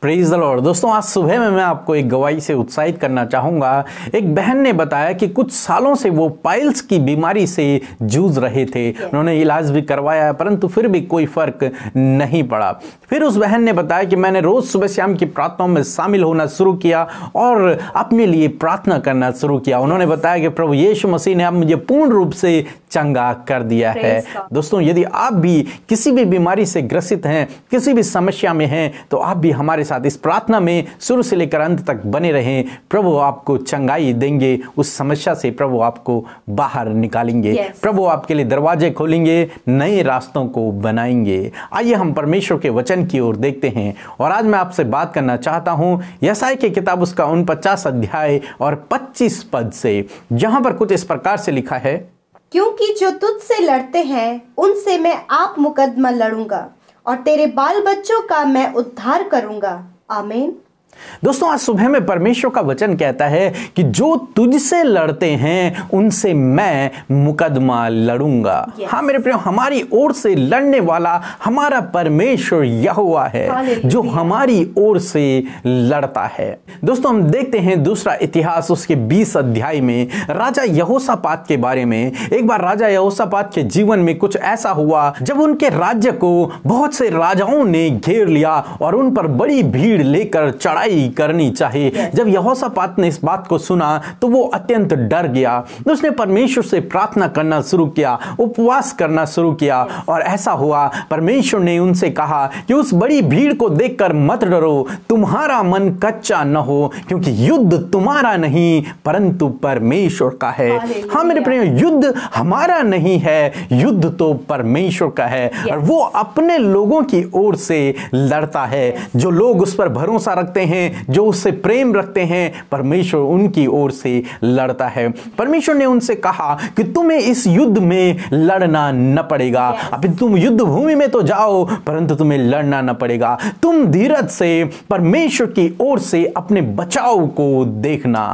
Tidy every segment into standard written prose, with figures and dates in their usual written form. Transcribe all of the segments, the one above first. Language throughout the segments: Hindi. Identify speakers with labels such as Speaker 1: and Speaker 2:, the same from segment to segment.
Speaker 1: Praise the Lord. दोस्तों, आज सुबह में मैं आपको एक गवाही से उत्साहित करना चाहूँगा। एक बहन ने बताया कि कुछ सालों से वो पाइल्स की बीमारी से जूझ रहे थे। उन्होंने इलाज भी करवाया परंतु फिर भी कोई फर्क नहीं पड़ा। फिर उस बहन ने बताया कि मैंने रोज सुबह शाम की प्रार्थनाओं में शामिल होना शुरू किया और अपने लिए प्रार्थना करना शुरू किया। उन्होंने बताया कि प्रभु यीशु मसीह ने अब मुझे पूर्ण रूप से चंगा कर दिया है। दोस्तों, यदि आप भी किसी भी बीमारी से ग्रसित हैं, किसी भी समस्या में हैं, तो आप भी हमारे साथ इस प्रार्थना में शुरू से लेकर अंत तक बने रहें। प्रभु आपको चंगाई देंगे, उस समस्या से प्रभु आपको बाहर निकालेंगे। प्रभु आपके लिए दरवाजे खोलेंगे, नए रास्तों को बनाएंगे। आइए हम परमेश्वर के वचन की ओर देखते हैं। और आज मैं आपसे बात करना चाहता हूं यशायाह की किताब उसका 49 अध्याय और 25 पद से, जहां पर कुछ इस प्रकार से लिखा है,
Speaker 2: क्योंकि जो तुझसे लड़ते हैं उनसे मैं आप मुकदमा लड़ूंगा और तेरे बाल बच्चों का मैं उद्धार करूंगा। आमीन।
Speaker 1: दोस्तों, आज सुबह में परमेश्वर का वचन कहता है कि जो तुझसे लड़ते हैं उनसे मैं मुकदमा लड़ूंगा। हाँ मेरे प्रियो, हमारी ओर से लड़ने वाला हमारा परमेश्वर यहोवा है जो हमारी ओर से लड़ता है। दोस्तों, हम देखते हैं दूसरा इतिहास उसके 20 अध्याय में राजा यहोशापात के बारे में। एक बार राजा यहोशापात के जीवन में कुछ ऐसा हुआ जब उनके राज्य को बहुत से राजाओं ने घेर लिया और उन पर बड़ी भीड़ लेकर चढ़ाई करनी चाहिए। जब यहोशापात ने इस बात को सुना तो वो अत्यंत डर गया। उसने परमेश्वर से प्रार्थना करना शुरू किया, उपवास करना शुरू किया और ऐसा हुआ, परमेश्वर ने उनसे कहा कि उस बड़ी भीड़ को देखकर मत डरो, तुम्हारा मन कच्चा न हो, क्योंकि युद्ध तुम्हारा नहीं परंतु परमेश्वर का है। हाँ मेरे प्रिय, युद्ध हमारा नहीं है, युद्ध तो परमेश्वर का है और वो अपने लोगों की ओर से लड़ता है। जो लोग उस पर भरोसा रखते हैं, जो उससे प्रेम रखते हैं, परमेश्वर उनकी ओर से लड़ता है। परमेश्वर ने उनसे कहा कि तुम्हें इस युद्ध में लड़ना न पड़ेगा। अभी तुम युद्ध भूमि में तो जाओ परंतु तुम्हें लड़ना न पड़ेगा। तुम धीरज से परमेश्वर की ओर से अपने बचाव को देखना।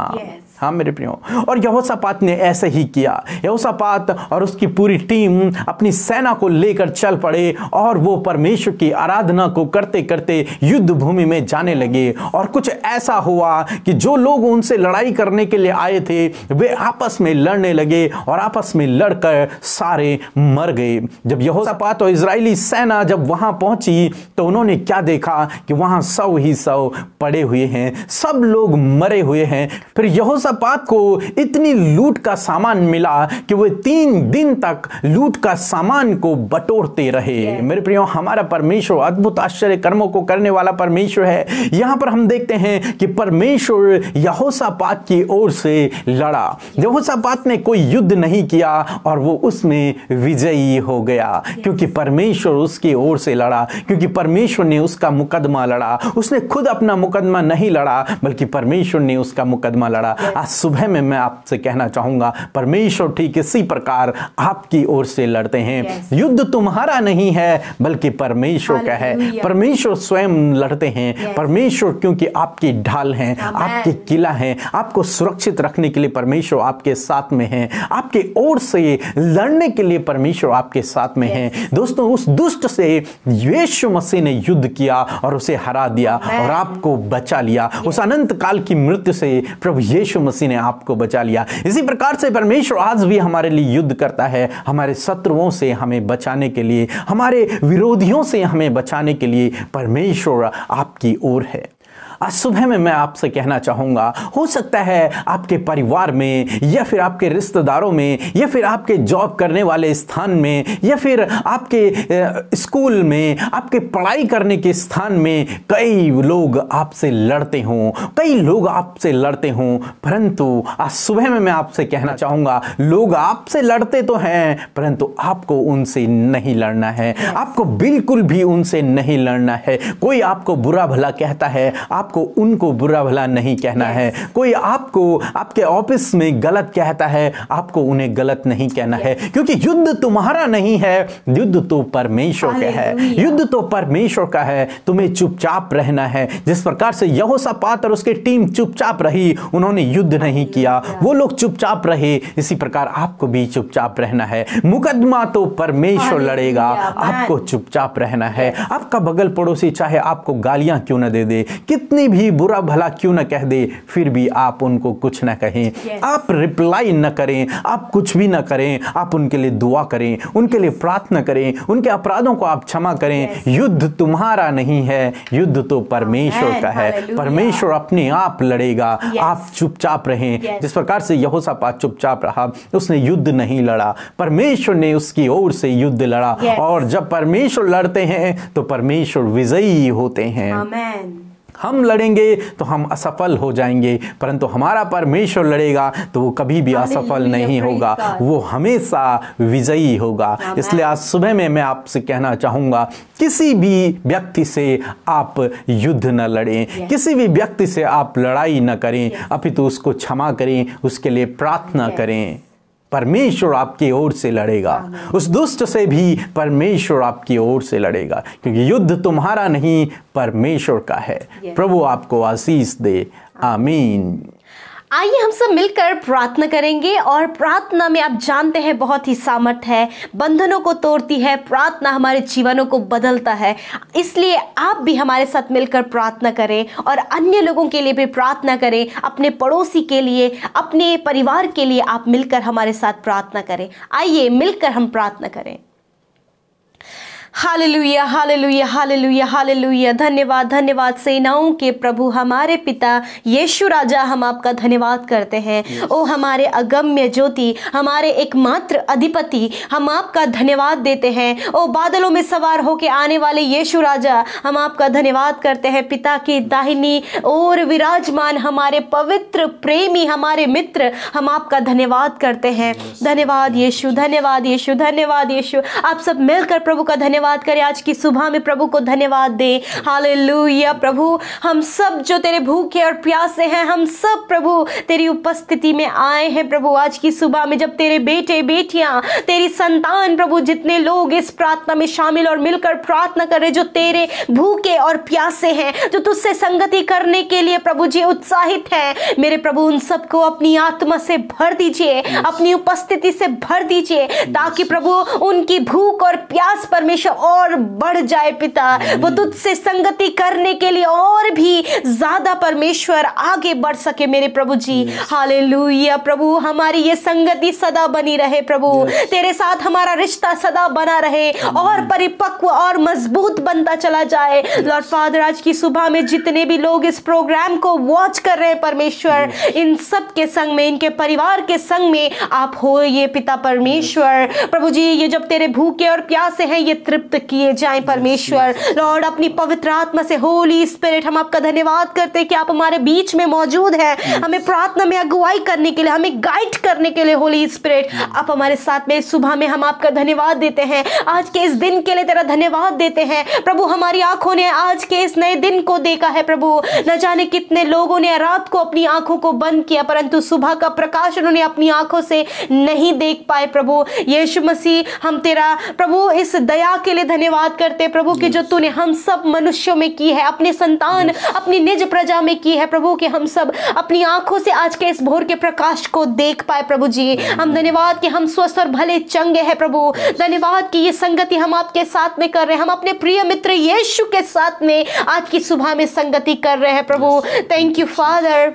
Speaker 1: हाँ मेरे प्रियो, और यहोशापात ने ऐसे ही किया। यहोशापात और उसकी पूरी टीम अपनी सेना को लेकर चल पड़े और वो परमेश्वर की आराधना को करते करते युद्ध भूमि में जाने लगे। और कुछ ऐसा हुआ कि जो लोग उनसे लड़ाई करने के लिए आए थे वे आपस में लड़ने लगे और आपस में लड़कर सारे मर गए। जब यहोशापात और इजरायली सेना जब वहां पहुंची तो उन्होंने क्या देखा कि वहां 100 ही 100 पड़े हुए हैं, सब लोग मरे हुए हैं। फिर यहोशापात को इतनी लूट का सामान मिला कि वे 3 दिन तक लूट का सामान को बटोरते रहे। मेरे प्रियो, हमारा परमेश्वर अद्भुत आश्चर्य कर्मों को करने वाला परमेश्वर है। यहां पर हम देखते हैं कि परमेश्वर यहोशापात की ओर से लड़ा। यहोशापात ने कोई युद्ध नहीं किया और वो उसमें विजयी हो गया, क्योंकि परमेश्वर उसकी ओर से लड़ा, क्योंकि परमेश्वर ने उसका मुकदमा लड़ा। उसने खुद अपना मुकदमा नहीं लड़ा बल्कि परमेश्वर ने उसका मुकदमा लड़ा। आज सुबह में मैं आपसे कहना चाहूंगा, परमेश्वर ठीक इसी प्रकार आपकी ओर से लड़ते हैं। युद्ध तुम्हारा नहीं है बल्कि परमेश्वर का है। परमेश्वर स्वयं लड़ते हैं। परमेश्वर क्योंकि आपकी ढाल हैं, आपकी किला हैं, आपको सुरक्षित रखने के लिए परमेश्वर आपके साथ में हैं। आपके ओर से लड़ने के लिए परमेश्वर आपके साथ में हैं। दोस्तों, उस दुष्ट से यीशु मसीह ने युद्ध किया और उसे हरा दिया और आपको बचा लिया। उस अनंत काल की मृत्यु से प्रभु यीशु मसीह ने आपको बचा लिया। इसी प्रकार से परमेश्वर आज भी हमारे लिए युद्ध करता है, हमारे शत्रुओं से हमें बचाने के लिए, हमारे विरोधियों से हमें बचाने के लिए परमेश्वर आपकी ओर है। आज सुबह में मैं आपसे कहना चाहूंगा, हो सकता है आपके परिवार में या फिर आपके रिश्तेदारों में या फिर आपके जॉब करने वाले स्थान में या फिर आपके स्कूल में, आपके पढ़ाई करने के स्थान में कई लोग आपसे लड़ते हों, कई लोग आपसे लड़ते हों। परंतु आज सुबह में मैं आपसे कहना चाहूंगा, लोग आपसे लड़ते तो हैं परंतु आपको उनसे नहीं लड़ना है। आपको बिल्कुल भी उनसे नहीं लड़ना है। कोई आपको बुरा भला कहता है, आपको उनको बुरा भला नहीं कहना है। कोई आपको आपके ऑफिस में गलत कहता है, आपको उन्हें गलत नहीं कहना है, क्योंकि युद्ध तुम्हारा नहीं है, युद्ध तो परमेश्वर का है। युद्ध तो परमेश्वर का है। तुम्हें चुपचाप रहना है। जिस प्रकार से यहोशापात और उसकी टीम चुपचाप रही, उन्होंने युद्ध नहीं किया, वो लोग चुपचाप रहे, इसी प्रकार आपको भी चुपचाप रहना है। मुकदमा तो परमेश्वर लड़ेगा, आपको चुपचाप रहना है। आपका बगल पड़ोसी चाहे आपको गालियां क्यों न दे दे, कितनी भी बुरा भला क्यों न कह दे, फिर भी आप उनको कुछ न कहें, आप रिप्लाई न करें, आप कुछ भी न करें, आप उनके लिए दुआ करें, उनके लिए प्रार्थना करें, उनके अपराधों को आप क्षमा करें। युद्ध तुम्हारा नहीं है, युद्ध तो परमेश्वर का है। परमेश्वर अपने आप लड़ेगा, आप चुपचाप रहें। जिस प्रकार से यहोशापात चुपचाप रहा, उसने युद्ध नहीं लड़ा, परमेश्वर ने उसकी ओर से युद्ध लड़ा। और जब परमेश्वर लड़ते हैं तो परमेश्वर विजयी होते हैं। हम लड़ेंगे तो हम असफल हो जाएंगे, परंतु हमारा परमेश्वर लड़ेगा तो वो कभी भी असफल नहीं होगा, वो हमेशा विजयी होगा। इसलिए आज सुबह में मैं आपसे कहना चाहूँगा, किसी भी व्यक्ति से आप युद्ध न लड़ें, किसी भी व्यक्ति से आप लड़ाई न करें, अपितु उसको क्षमा करें, उसके लिए प्रार्थना करें। परमेश्वर आपकी ओर से लड़ेगा, उस दुष्ट से भी परमेश्वर आपकी ओर से लड़ेगा, क्योंकि युद्ध तुम्हारा नहीं, परमेश्वर का है। प्रभु आपको आशीष दे। आमीन।
Speaker 3: आइए हम सब मिलकर प्रार्थना करेंगे। और प्रार्थना में आप जानते हैं बहुत ही सामर्थ है, बंधनों को तोड़ती है, प्रार्थना हमारे जीवनों को बदलता है। इसलिए आप भी हमारे साथ मिलकर प्रार्थना करें और अन्य लोगों के लिए भी प्रार्थना करें, अपने पड़ोसी के लिए, अपने परिवार के लिए आप मिलकर हमारे साथ प्रार्थना करें। आइए मिलकर हम प्रार्थना करें। Hallelujah, hallelujah, hallelujah, hallelujah. धन्यवाद, धन्यवाद सेनाओं के प्रभु हमारे पिता यीशु राजा, हम आपका धन्यवाद करते हैं। ओ हमारे अगम्य ज्योति, हमारे एकमात्र अधिपति, हम आपका धन्यवाद देते हैं। ओ बादलों में सवार होके आने वाले यीशु राजा, हम आपका धन्यवाद करते हैं। पिता की दाहिनी ओर विराजमान हमारे पवित्र प्रेमी, हमारे मित्र, हम आपका धन्यवाद करते हैं। धन्यवाद यीशु, धन्यवाद यीशु, धन्यवाद यीशु। आप सब मिलकर प्रभु का धन्यवाद करें। आज की सुबह में प्रभु को धन्यवाद दे। हालेलुया। प्रभु हम सब जो तेरे भूखे और प्यासे हैं, हम सब प्रभु तेरी उपस्थिति में आए हैं। प्रभु आज की सुबह में जब तेरे बेटे बेटियां, तेरी संतान प्रभु, जितने लोग इस प्रार्थना में शामिल और मिलकर प्रार्थना कर रहे, जो तेरे भूखे और प्यासे हैं, जो तुझसे संगति करने के लिए प्रभु जी उत्साहित हैं, मेरे प्रभु उन सबको अपनी आत्मा से भर दीजिए, अपनी उपस्थिति से भर दीजिए, ताकि प्रभु उनकी भूख और प्यास परमेश्वर और बढ़ जाए। पिता वो तुझसे संगति करने के लिए और भी ज्यादा परमेश्वर आगे बढ़ सके मेरे प्रभु जी। हालेलुया। प्रभु हमारी ये संगति सदा बनी रहे प्रभु, तेरे साथ हमारा रिश्ता सदा बना रहे और परिपक्व और मजबूत बनता चला जाए। लॉर्ड फादर आज की सुबह में जितने भी लोग इस प्रोग्राम को वॉच कर रहे हैं परमेश्वर, इन सब के संग में, इनके परिवार के संग में आप हो ये पिता परमेश्वर। प्रभु जी ये जब तेरे भूखे और प्यासे हैं ये तृप्त किए जाएं परमेश्वर। लॉर्ड अपनी पवित्र आत्मा से, होली स्पिरिट, हम आपका धन्यवाद करते हैं कि आप हमारे बीच में मौजूद हैं, हमें प्रार्थना में अगुवाई करने के लिए, हमें गाइड करने के लिए। होली स्पिरिट आप हमारे साथ में सुबह में, हम आपका धन्यवाद देते हैं। आज के इस दिन के लिए तेरा धन्यवाद देते हैं प्रभु। हमारी आंखों ने आज के इस नए दिन को देखा है प्रभु। न जाने कितने लोगों ने रात को अपनी आंखों को बंद किया, परंतु सुबह का प्रकाश उन्होंने अपनी आंखों से नहीं देख पाए प्रभु। यीशु मसीह हम तेरा प्रभु इस दया के लिए धन्यवाद करते प्रभु कि जो तूने हम सब मनुष्यों में की है, अपने संतान, अपनी निज प्रजा में की है प्रभु, कि हम सब अपनी आंखों से आज के इस भोर के प्रकाश को देख पाए प्रभु जी। हम धन्यवाद कि हम स्वस्थ और भले चंगे हैं प्रभु। धन्यवाद कि ये संगति हम आपके साथ में कर रहे हैं, हम अपने प्रिय मित्र यीशु के साथ में आज की सुबह में संगति कर रहे हैं प्रभु। Thank you father.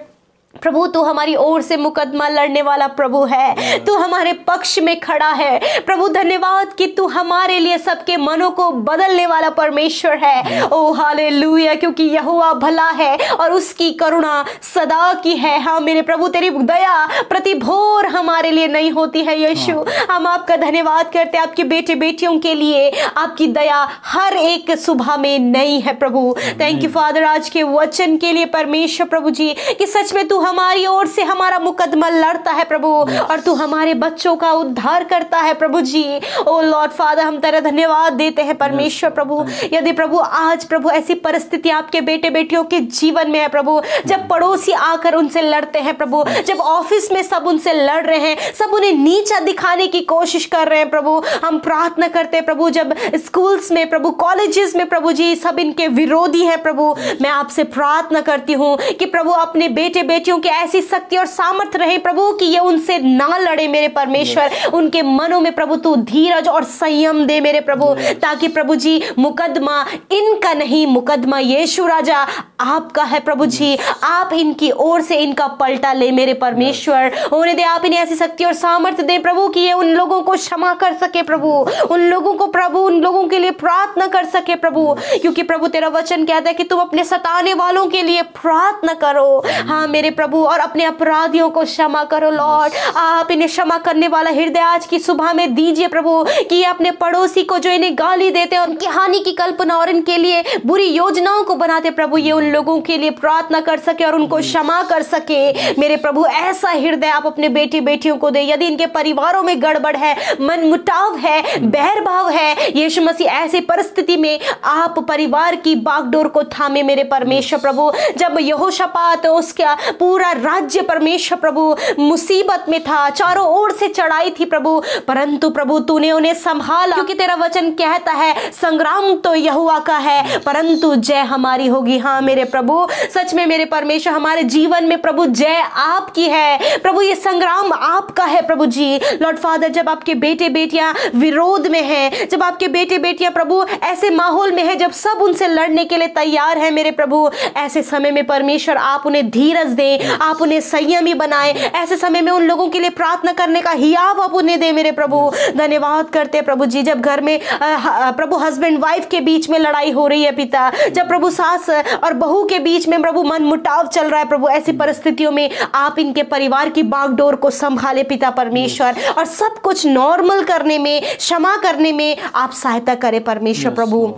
Speaker 3: प्रभु तू हमारी ओर से मुकदमा लड़ने वाला प्रभु है, तू हमारे पक्ष में खड़ा है प्रभु। धन्यवाद कि तू हमारे लिए सबके मनों को बदलने वाला परमेश्वर है। ओ हालेलुया, क्योंकि यहोवा भला है और उसकी करुणा सदा की है। हाँ मेरे प्रभु तेरी दया प्रति भोर हमारे लिए नहीं होती है यीशु। हम आपका धन्यवाद करते हैं आपके बेटे बेटियों के लिए, आपकी दया हर एक सुबह में नई है प्रभु। थैंक यू फादर आज के वचन के लिए परमेश्वर प्रभु जी, कि सच में तू तू हमारी ओर से हमारा मुकदमा लड़ता है प्रभु, और तू हमारे बच्चों का उद्धार करता है प्रभु जी। ओ लॉर्ड फादर, हम तेरा धन्यवाद देते हैं परमेश्वर प्रभु। यदि प्रभु आज प्रभु ऐसी परिस्थिति आपके बेटे बेटियों के जीवन में है प्रभु, जब पड़ोसी आकर उनसे लड़ते हैं प्रभु, जब ऑफिस में सब उनसे लड़ रहे हैं, सब उन्हें नीचा दिखाने की कोशिश कर रहे हैं प्रभु, हम प्रार्थना करते हैं प्रभु, जब स्कूल्स में प्रभु, कॉलेजेस में प्रभु जी सब इनके विरोधी है प्रभु, मैं आपसे प्रार्थना करती हूँ कि प्रभु अपने बेटे बेटियों की ऐसी शक्ति और सामर्थ्य रहे प्रभु कि ये उनसे ना लड़े मेरे परमेश्वर। उनके मनों में प्रभु तू धीरज और संयम दे मेरे प्रभु, ताकि प्रभु जी मुकदमा इनका नहीं, मुकदमा यीशु राजा आपका है प्रभु जी। आप इनकी ओर से इनका पलटा ले मेरे परमेश्वर, होने दे आप इन्हें ऐसी शक्ति और सामर्थ्य दे प्रभु कि ये उन लोगों को क्षमा कर सके प्रभु, उन लोगों को प्रभु, उन लोगों के लिए प्रार्थना कर सके प्रभु, क्योंकि प्रभु तेरा वचन कहता है कि तुम अपने सताने वालों के लिए प्रार्थना करो। हाँ मेरे प्रभु, और अपने अपराधियों को क्षमा करो लॉर्ड। आप इन्हें क्षमा करने वाला हृदय आज की सुबह में दीजिए प्रभु, कि ये अपने पड़ोसी को जो इन्हें गाली देते हैं, उनकी हानि की कल्पना और इनके लिए बुरी योजनाओं को बनाते प्रभु, ये उन लोगों के लिए प्रार्थना कर सके और उनको क्षमा कर सके मेरे प्रभु। ऐसा हृदय आप अपने बेटी बेटियों को दे। यदि इनके परिवारों में गड़बड़ है, मन मुटाव है, बैर भाव है, यीशु मसीह ऐसी परिस्थिति में आप परिवार की बागडोर को थामे मेरे परमेश्वर प्रभु। जब यहोशापात उसका पूरा राज्य परमेश्वर प्रभु मुसीबत में था, चारों ओर से चढ़ाई थी प्रभु, परंतु प्रभु तूने उन्हें संभाला, क्योंकि तेरा वचन कहता है संग्राम तो यहोवा का है परंतु जय हमारी होगी। हाँ मेरे प्रभु, सच में मेरे परमेश्वर हमारे जीवन में प्रभु जय आपकी है प्रभु, ये संग्राम आपका है प्रभु जी। लॉर्ड फादर, जब आपके बेटे बेटियां विरोध में हैं, जब आपके बेटे बेटियां प्रभु ऐसे माहौल में हैं जब सब उनसे लड़ने के लिए तैयार हैं मेरे प्रभु, ऐसे समय में परमेश्वर आप उन्हें धीरज दें, आप उन्हें संयमी बनाएं। ऐसे समय में उन लोगों के लिए प्रार्थना करने का हियाव आप उन्हें दें मेरे प्रभु। धन्यवाद करते हैं प्रभु जी, जब घर में प्रभु हस्बैंड वाइफ के बीच में लड़ाई हो रही है पिता, जब प्रभु सास और बहू के बीच में प्रभु मन मुटाव चल रहा है प्रभु, ऐसी परिस्थितियों में आप इनके परिवार की बागडोर को संभाले पिता परमेश्वर, और सब कुछ नॉर्मल करने में, क्षमा करने में आप सहायता करें परमेश्वर प्रभु।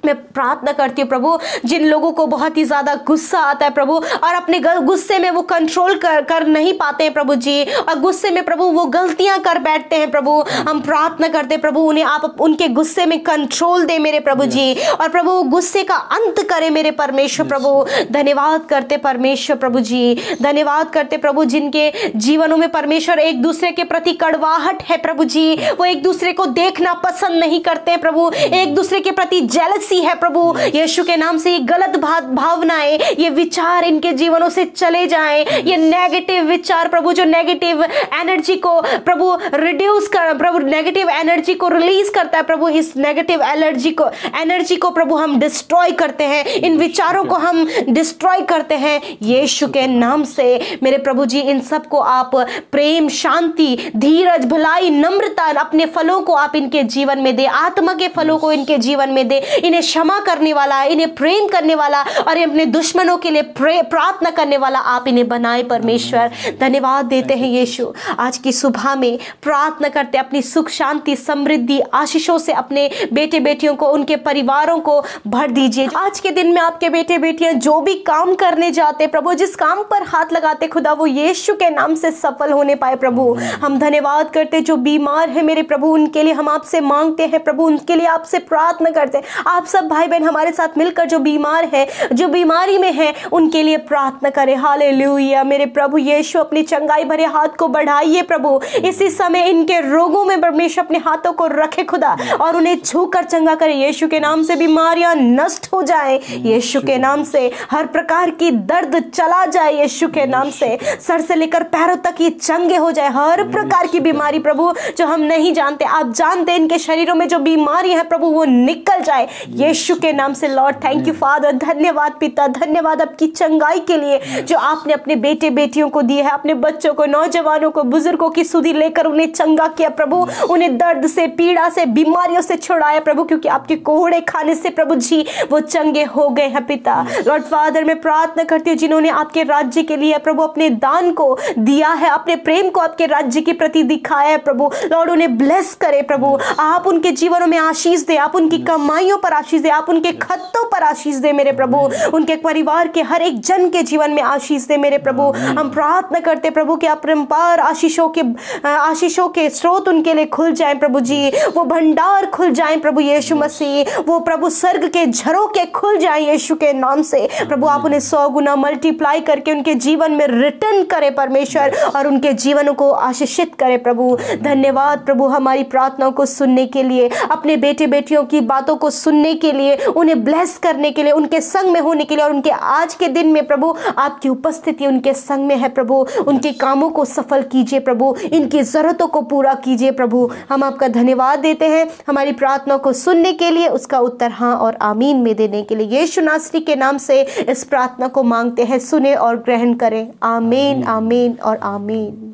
Speaker 3: मैं प्रार्थना करती हूँ प्रभु, जिन लोगों को बहुत ही ज्यादा गुस्सा आता है प्रभु, और अपने गुस्से में वो कंट्रोल कर नहीं पाते हैं प्रभु जी, और गुस्से में प्रभु वो गलतियां कर बैठते हैं प्रभु, हम प्रार्थना करते हैं प्रभु उन्हें आप उनके गुस्से में कंट्रोल दे मेरे प्रभु जी, और प्रभु गुस्से का अंत करे मेरे परमेश्वर प्रभु। धन्यवाद करते परमेश्वर प्रभु जी, धन्यवाद करते प्रभु, जिनके जीवनों में परमेश्वर एक दूसरे के प्रति कड़वाहट है प्रभु जी, वो एक दूसरे को देखना पसंद नहीं करते प्रभु, एक दूसरे के प्रति जेलसी है प्रभु, यीशु के नाम से ये गलत भावनाएं, ये विचार इनके जीवनों से चले जाएं, ये नेगेटिव विचार प्रभु, जो नेगेटिव एनर्जी को प्रभु रिड्यूस कर प्रभु, नेगेटिव एनर्जी को रिलीज करता है प्रभु, इस नेगेटिव एनर्जी को प्रभु हम डिस्ट्रॉय करते हैं, इन विचारों को हम डिस्ट्रॉय करते हैं यीशु के नाम से मेरे प्रभु जी। इन सब को आप प्रेम, शांति, धीरज, भलाई, नम्रता, अपने फलों को आप इनके जीवन में दे, आत्मा के फलों को इनके जीवन में दे, इन्हें क्षमा करने वाला, इन्हें प्रेम करने वाला और अपने दुश्मनों के लिए प्रार्थना करने वाला आप इन्हें बनाए परमेश्वर। धन्यवाद देते हैं यीशु, आज की सुबह में प्रार्थना करते अपनी सुख, शांति, समृद्धि, आशीषों से अपने बेटे बेटियों को, उनके परिवारों को भर दीजिए। आज के दिन में आपके बेटे बेटियां जो भी काम करने जाते प्रभु, जिस काम पर हाथ लगाते खुदा, वो यीशु के नाम से सफल होने पाए प्रभु। हम धन्यवाद करते जो बीमार है मेरे प्रभु, उनके लिए हम आपसे मांगते हैं प्रभु, उनके लिए आपसे प्रार्थना करते हैं। आप सब भाई बहन हमारे साथ मिलकर जो बीमार है, जो बीमारी में है, उनके लिए प्रार्थना करें। हालेलुया मेरे प्रभु यीशु, अपनी चंगाई भरे हाथ को बढ़ाइए प्रभु, इसी समय इनके रोगों में परमेश्वर अपने हाथों को रखे खुदा, और उन्हें छूकर चंगा करे यीशु के नाम से। बीमारियां नष्ट हो जाए यीशु के नाम से, हर प्रकार की दर्द चला जाए यीशु के नाम से, सर से लेकर पैरों तक ये चंगे हो जाए। हर प्रकार की बीमारी प्रभु जो हम नहीं जानते, आप जानते, इनके शरीरों में जो बीमारी है प्रभु वो निकल जाए यीशु के नाम से। लॉर्ड थैंक यू फादर, धन्यवाद पिता, धन्यवाद आपकी चंगाई के लिए जो आपने अपने बेटे बेटियों को दी है, अपने बच्चों को, नौजवानों को, बुजुर्गों की सुधि लेकर उन्हें चंगा किया प्रभु, उन्हें दर्द से, पीड़ा से, बीमारियों से छुड़ाया प्रभु, क्योंकि आपके कोहड़े खाने से प्रभु जी वो चंगे हो गए हैं पिता। लॉर्ड फादर मैं प्रार्थना करती हूँ जिन्होंने आपके राज्य के लिए प्रभु अपने दान को दिया है, अपने प्रेम को आपके राज्य के प्रति दिखाया है प्रभु, लॉर्ड उन्हें ब्लेस करे प्रभु, आप उनके जीवनों में आशीष दे, आप उनकी कमाइयों पर आशीष दे, आप उनके खत्तों पर आशीष दे मेरे प्रभु, उनके परिवार के हर एक जन के जीवन में आशीष दे मेरे प्रभु। हम प्रार्थना करते प्रभु कि अपरंपार आशीषों के स्रोत उनके लिए खुल जाएं प्रभु जी, वो भंडार खुल जाएं प्रभु यीशु मसीह, वो प्रभु स्वर्ग के झरोके खुल जाएं यीशु के नाम से प्रभु। आप उन्हें 100 गुना मल्टीप्लाई करके उनके जीवन में रिटर्न करे परमेश्वर, और उनके जीवनों को आशीषित करे प्रभु। धन्यवाद प्रभु हमारी प्रार्थनाओं को सुनने के लिए, अपने बेटे बेटियों की बातों को सुनने के लिए, उन्हें ब्लेस करने के लिए, उनके संग में होने के लिए, और उनके आज के दिन में प्रभु आपकी उपस्थिति उनके संग में है प्रभु। उनके कामों को सफल कीजिए प्रभु, इनकी जरूरतों को पूरा कीजिए प्रभु। हम आपका धन्यवाद देते हैं हमारी प्रार्थना को सुनने के लिए, उसका उत्तर हाँ और आमीन में देने के लिए। यीशु नासरी के नाम से इस प्रार्थना को मांगते हैं, सुने और ग्रहण करें। आमीन आमीन और आमीन।